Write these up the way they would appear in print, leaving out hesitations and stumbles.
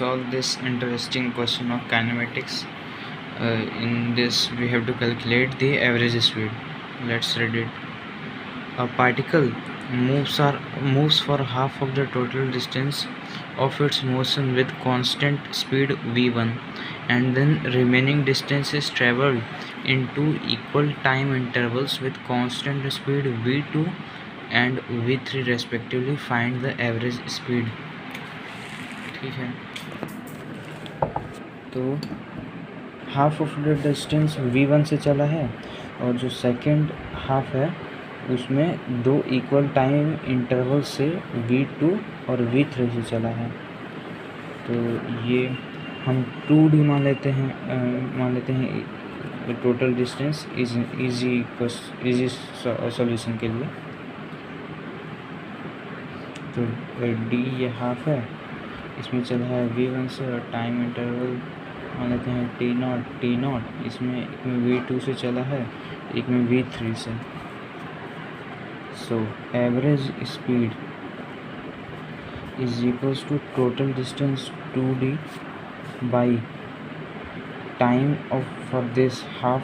solve this interesting question of kinematics. In this, we have to calculate the average speed. Let's read it. A particle moves for half of the total distance of its motion with constant speed v1, and then remaining distance is traveled in two equal time intervals with constant speed v2 and v3 respectively. Find the average speed. ठीक है, तो half of the distance v1 से चला है और जो second half है उसमें दो इक्वल टाइम इंटरवल से v2 और v3 से चला है। तो ये हम 2d मान लेते हैं टोटल डिस्टेंस इजी सॉल्यूशन के लिए। तो d ये हाफ है, इसमें चला है v1 से और टाइम इंटरवल मान लेते हैं t0, इसमें एक में v2 से चला है, एक में v3 से। So average speed is equals to total distance 2d by time of for this half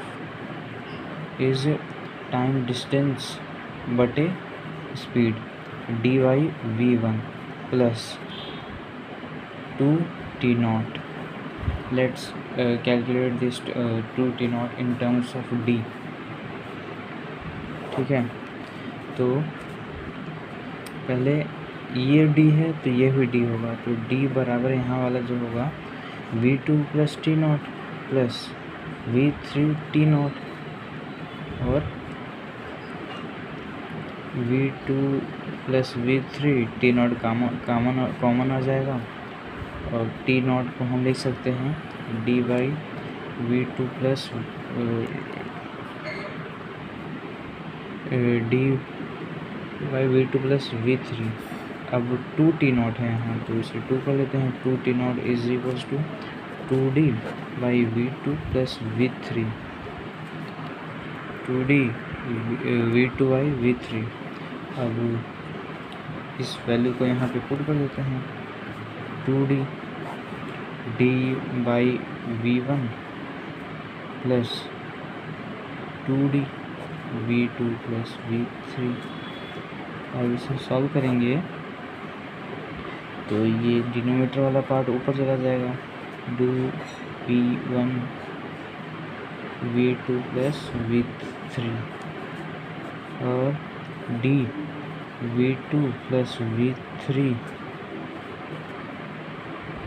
is time distance बटे speed dy v1 plus 2t0. Let's calculate this 2t0 in terms of d. ठीक है, तो पहले ये d है तो ये भी d होगा, तो d बराबर यहाँ वाला जो होगा v2 plus t0 plus v3 t0 और v2 plus v3 t0 common आ जाएगा और t0 को हम लिख सकते हैं d by v2 plus d by v2 plus v3। अब 2t0 है यहाँ, तो इसे 2 कर लेते हैं। 2t0 is equals to 2d by v2 plus v3, 2d v2 by v3। अब इस वैल्यू को यहाँ पे पुट कर देते हैं। 2d d by v1 plus 2d v2 plus v3। अब इसे सॉल्व करेंगे तो ये डिनोमिनेटर वाला पार्ट ऊपर चला जाएगा। 2 v1 v2 प्लस v3 और d v2 plus v3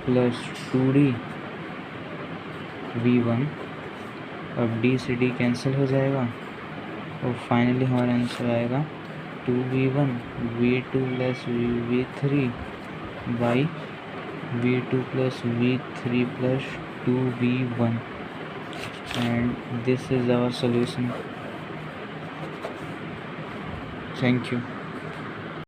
plus 2d v1। अब d से d कैंसिल हो जाएगा और फाइनली हमारा आंसर आएगा 2v1 v2 plus v3 by v2 plus v3 plus 2v1 and this is our solution. Thank you.